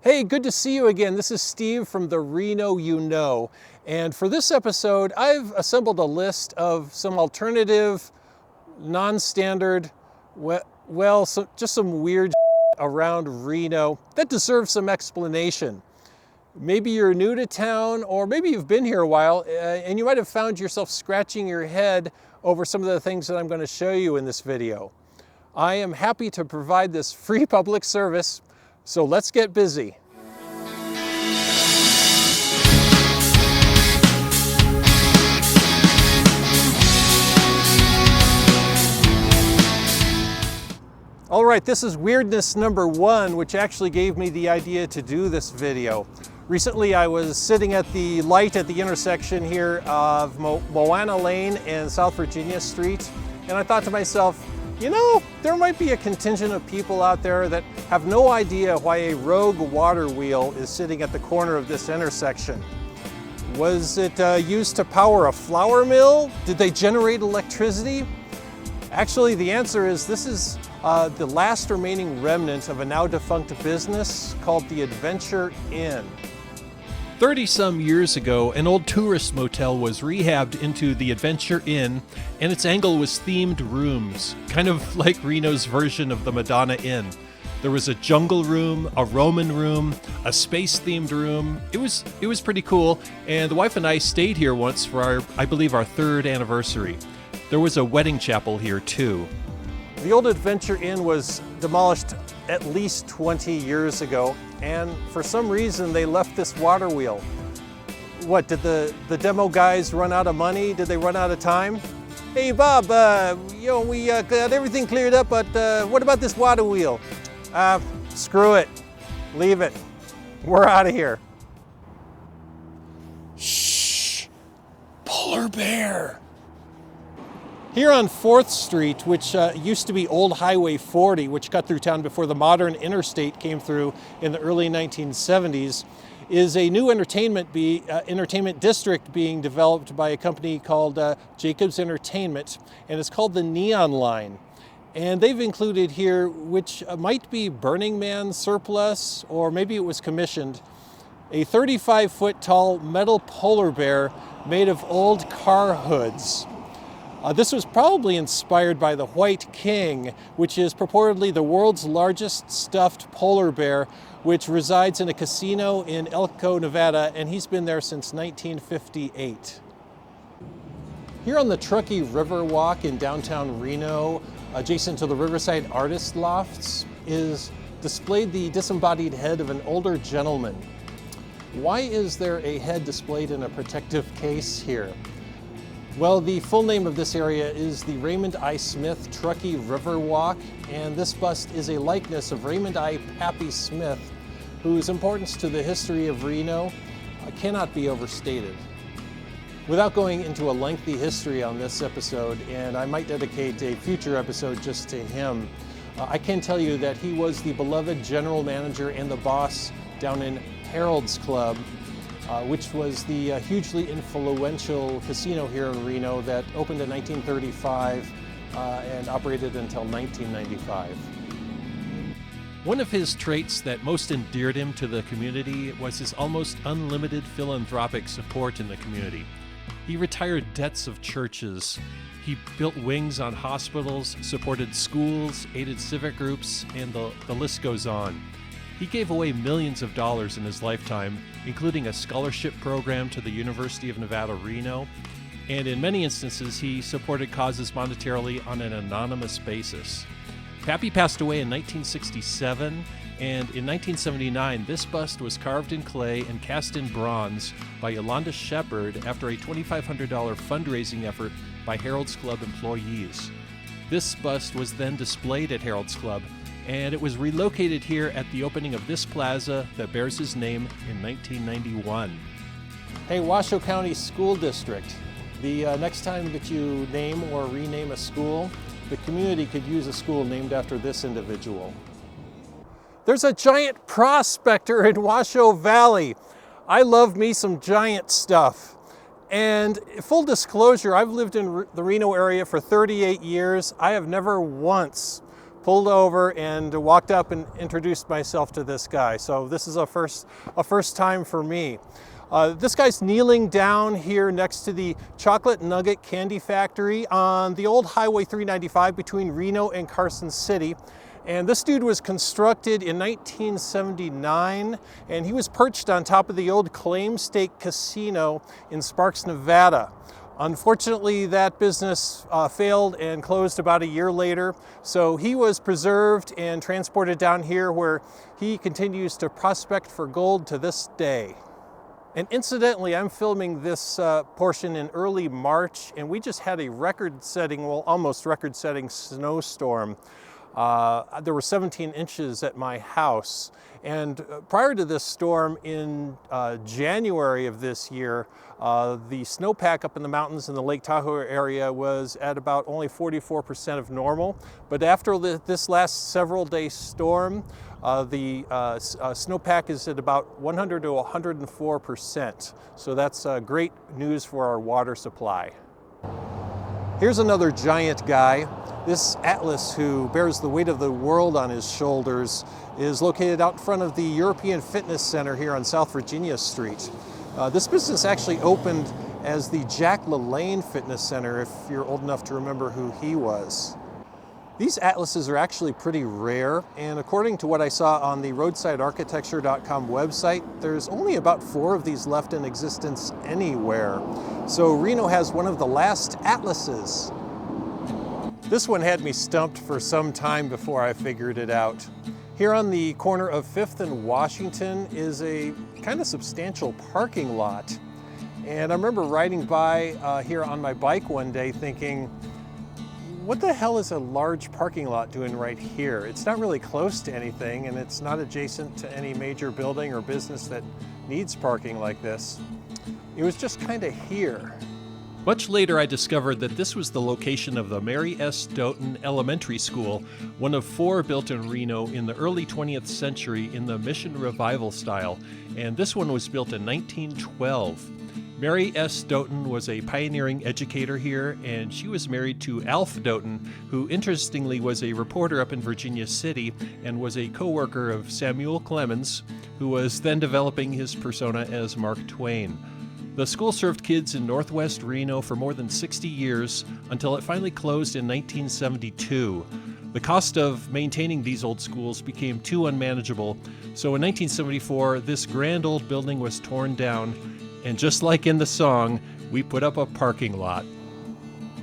Hey, good to see you again. This is Steve from the Reno You Know. And for this episode, I've assembled a list of some alternative, non-standard, just some weird around Reno that deserves some explanation. Maybe you're new to town, or maybe you've been here a while, and you might have found yourself scratching your head over some of the things that I'm going to show you in this video. I am happy to provide this free public service, so let's get busy. All right, this is weirdness number one, which actually gave me the idea to do this video. Recently, I was sitting at the light at the intersection here of Moana Lane and South Virginia Street, and I thought to myself, you know, there might be a contingent of people out there that have no idea why a rogue water wheel is sitting at the corner of this intersection. Was it used to power a flour mill? Did they generate electricity? Actually, the answer is this is the last remaining remnant of a now defunct business called the Adventure Inn. 30-some years ago, an old tourist motel was rehabbed into the Adventure Inn, and its angle was themed rooms, kind of like Reno's version of the Madonna Inn. There was a jungle room, a Roman room, a space-themed room. It was pretty cool, and the wife and I stayed here once for I believe our 3rd anniversary. There was a wedding chapel here too. The old Adventure Inn was demolished at least 20 years ago, and for some reason they left this water wheel. What, did the demo guys run out of money? Did they run out of time? Hey Bob, we got everything cleared up, but what about this water wheel? Screw it, leave it. We're out of here. Shh, polar bear. Here on 4th Street, which used to be Old Highway 40, which cut through town before the modern interstate came through in the early 1970s, is a new entertainment district being developed by a company called Jacobs Entertainment, and it's called the Neon Line. And they've included here, which might be Burning Man surplus, or maybe it was commissioned, a 35-foot tall metal polar bear made of old car hoods. This was probably inspired by the White King, which is purportedly the world's largest stuffed polar bear, which resides in a casino in Elko, Nevada, and he's been there since 1958. Here on the Truckee River Walk in downtown Reno, adjacent to the Riverside Artist Lofts, is displayed the disembodied head of an older gentleman. Why is there a head displayed in a protective case here? Well, the full name of this area is the Raymond I Smith Truckee River Walk, and this bust is a likeness of Raymond I Pappy Smith, whose importance to the history of Reno cannot be overstated. Without going into a lengthy history on this episode, and I might dedicate a future episode just to him, I can tell you that he was the beloved general manager and the boss down in Harold's Club, which was the hugely influential casino here in Reno that opened in 1935 and operated until 1995. One of his traits that most endeared him to the community was his almost unlimited philanthropic support in the community. He retired debts of churches, he built wings on hospitals, supported schools, aided civic groups, and the list goes on. He gave away millions of dollars in his lifetime, including a scholarship program to the University of Nevada, Reno, and in many instances he supported causes monetarily on an anonymous basis. Pappy passed away in 1967, and in 1979 this bust was carved in clay and cast in bronze by Yolanda Shepard after a $2,500 fundraising effort by Harold's Club employees. This bust was then displayed at Harold's Club, and it was relocated here at the opening of this plaza that bears his name in 1991. Hey, Washoe County School District, the next time that you name or rename a school, the community could use a school named after this individual. There's a giant prospector in Washoe Valley. I love me some giant stuff. And full disclosure, I've lived in the Reno area for 38 years. I have never once pulled over and walked up and introduced myself to this guy. So this is a first time for me. This guy's kneeling down here next to the chocolate nugget candy factory on the old Highway 395 between Reno and Carson City. And this dude was constructed in 1979, and he was perched on top of the old Claim State Casino in Sparks, Nevada. Unfortunately, that business failed and closed about a year later, so he was preserved and transported down here where he continues to prospect for gold to this day. And incidentally, I'm filming this portion in early March, and we just had a record-setting, well, almost record-setting snowstorm. There were 17 inches at my house. And prior to this storm in January of this year, the snowpack up in the mountains in the Lake Tahoe area was at about only 44% of normal. But after this last several day storm, the snowpack is at about 100 to 104%. So that's great news for our water supply. Here's another giant guy. This Atlas, who bears the weight of the world on his shoulders, is located out in front of the European Fitness Center here on South Virginia Street. This business actually opened as the Jack LaLanne Fitness Center, if you're old enough to remember who he was. These Atlases are actually pretty rare, and according to what I saw on the roadsidearchitecture.com website, there's only about 4 of these left in existence anywhere. So Reno has one of the last Atlases. This one had me stumped for some time before I figured it out. Here on the corner of 5th and Washington is a kind of substantial parking lot. And I remember riding by here on my bike one day thinking, what the hell is a large parking lot doing right here? It's not really close to anything, and it's not adjacent to any major building or business that needs parking like this. It was just kind of here. Much later, I discovered that this was the location of the Mary S. Doon Elementary School, one of 4 built in Reno in the early 20th century in the Mission Revival style, and this one was built in 1912. Mary S. Doon was a pioneering educator here, and she was married to Alf Doon, who interestingly was a reporter up in Virginia City and was a co-worker of Samuel Clemens, who was then developing his persona as Mark Twain. The school served kids in Northwest Reno for more than 60 years until it finally closed in 1972. The cost of maintaining these old schools became too unmanageable, so in 1974, this grand old building was torn down, and just like in the song, we put up a parking lot.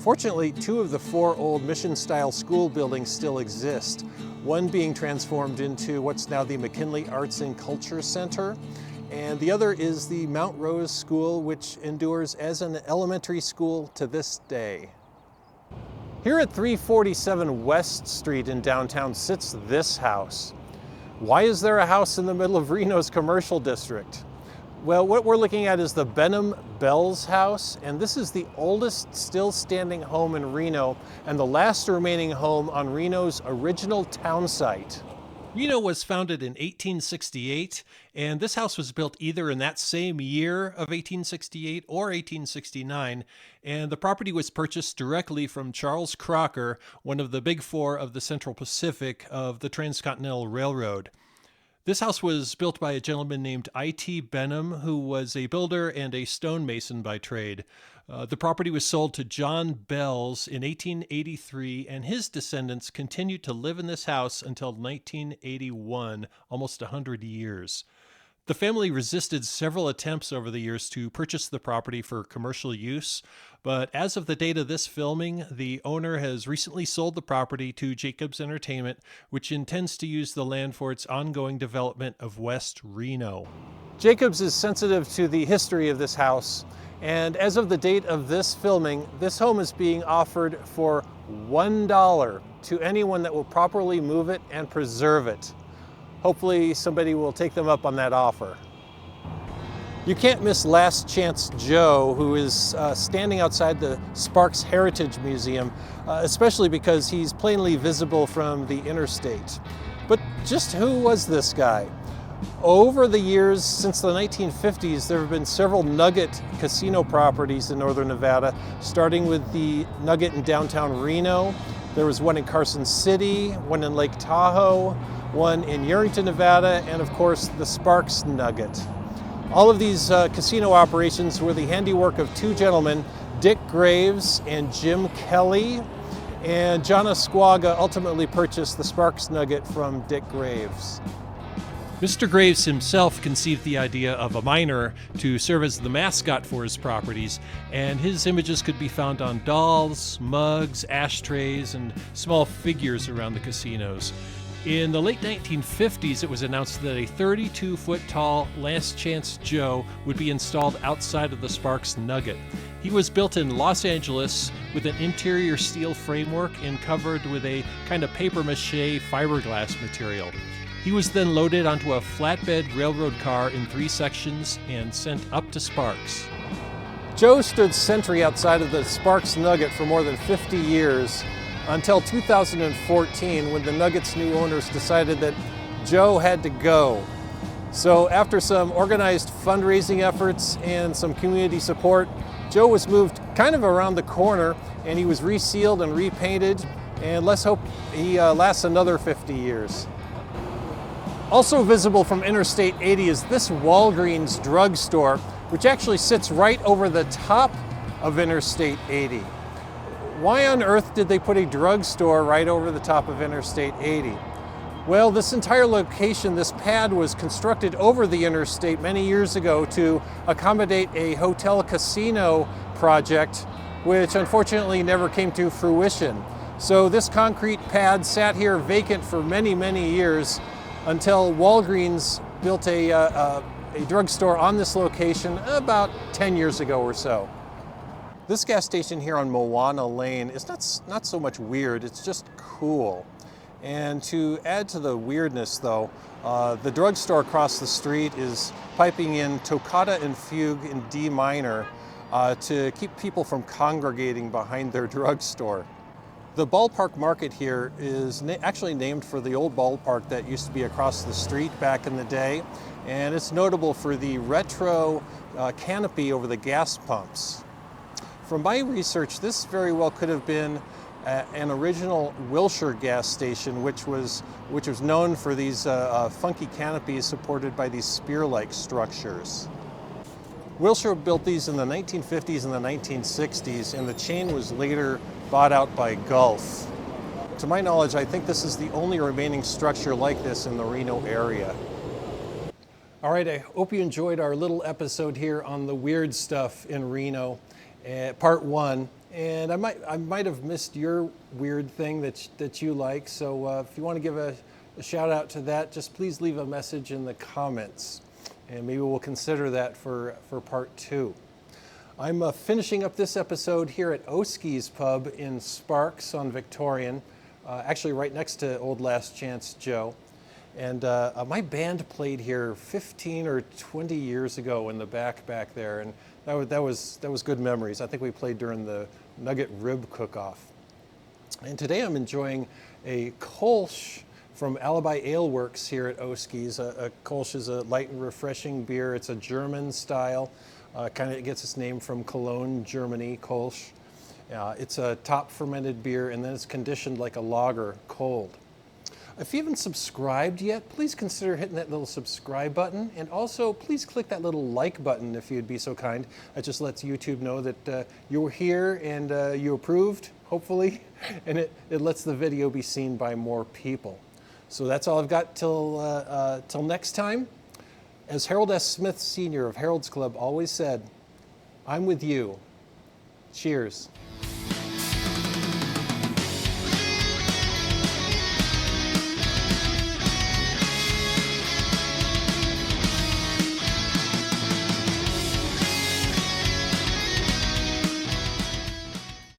Fortunately, 2 of the 4 old mission-style school buildings still exist, one being transformed into what's now the McKinley Arts and Culture Center, and the other is the Mount Rose School, which endures as an elementary school to this day. Here at 347 West Street in downtown sits this house. Why is there a house in the middle of Reno's commercial district? Well, what we're looking at is the Benham Bells house, and this is the oldest still standing home in Reno and the last remaining home on Reno's original town site. Reno was founded in 1868, and this house was built either in that same year of 1868 or 1869, and the property was purchased directly from Charles Crocker, one of the big 4 of the Central Pacific of the Transcontinental Railroad. This house was built by a gentleman named I.T. Benham, who was a builder and a stonemason by trade. The property was sold to John Bells in 1883, and his descendants continued to live in this house until 1981, almost 100 years. The family resisted several attempts over the years to purchase the property for commercial use, but as of the date of this filming, the owner has recently sold the property to Jacobs Entertainment, which intends to use the land for its ongoing development of West Reno. Jacobs is sensitive to the history of this house, and as of the date of this filming, this home is being offered for $1 to anyone that will properly move it and preserve it. Hopefully somebody will take them up on that offer. You can't miss Last Chance Joe, who is standing outside the Sparks Heritage Museum, especially because he's plainly visible from the interstate. But just who was this guy? Over the years, since the 1950s, there have been several Nugget casino properties in northern Nevada, starting with the Nugget in downtown Reno, There was one in Carson City, one in Lake Tahoe, one in Yerington, Nevada, and of course the Sparks Nugget. All of these casino operations were the handiwork of two gentlemen, Dick Graves and Jim Kelly, and John Asquaga ultimately purchased the Sparks Nugget from Dick Graves. Mr. Graves himself conceived the idea of a miner to serve as the mascot for his properties, and his images could be found on dolls, mugs, ashtrays, and small figures around the casinos. In the late 1950s, it was announced that a 32-foot tall Last Chance Joe would be installed outside of the Sparks Nugget. He was built in Los Angeles with an interior steel framework and covered with a kind of papier-mâché fiberglass material. He was then loaded onto a flatbed railroad car in 3 sections and sent up to Sparks. Joe stood sentry outside of the Sparks Nugget for more than 50 years, until 2014, when the Nugget's new owners decided that Joe had to go. So after some organized fundraising efforts and some community support, Joe was moved kind of around the corner, and he was resealed and repainted, and let's hope he lasts another 50 years. Also visible from Interstate 80 is this Walgreens drugstore, which actually sits right over the top of Interstate 80. Why on earth did they put a drugstore right over the top of Interstate 80? Well, this entire location, this pad, was constructed over the interstate many years ago to accommodate a hotel casino project, which unfortunately never came to fruition. So this concrete pad sat here vacant for many, many years until Walgreens built a drugstore on this location about 10 years ago or so. This gas station here on Moana Lane is not so much weird, it's just cool. And to add to the weirdness though, the drugstore across the street is piping in toccata and fugue in D minor to keep people from congregating behind their drugstore. The ballpark market here is actually named for the old ballpark that used to be across the street back in the day, and it's notable for the retro canopy over the gas pumps. From my research, this very well could have been an original Wilshire gas station, which was known for these funky canopies supported by these spear-like structures. Wilshire built these in the 1950s and the 1960s, and the chain was later bought out by Gulf. To my knowledge, I think this is the only remaining structure like this in the Reno area. All right, I hope you enjoyed our little episode here on the weird stuff in Reno. Part 1, and I might have missed your weird thing that you like, so if you want to give a shout out to that, just please leave a message in the comments, and maybe we'll consider that for part 2. I'm finishing up this episode here at Oski's Pub in Sparks on Victorian, actually right next to Old Last Chance Joe. And my band played here 15 or 20 years ago in the back there, and that was good memories. I think we played during the Nugget Rib Cook-Off. And today I'm enjoying a Kolsch from Alibi Ale Works here at Oski's. A Kolsch is a light and refreshing beer. It's a German style. Kind of gets its name from Cologne, Germany, Kolsch. It's a top fermented beer, and then it's conditioned like a lager, cold. If you haven't subscribed yet, please consider hitting that little subscribe button, and also please click that little like button if you'd be so kind. That just lets YouTube know that you were here and you approved, hopefully, and it lets the video be seen by more people. So that's all I've got till next time. As Harold S. Smith Sr. of Harold's Club always said, I'm with you. Cheers.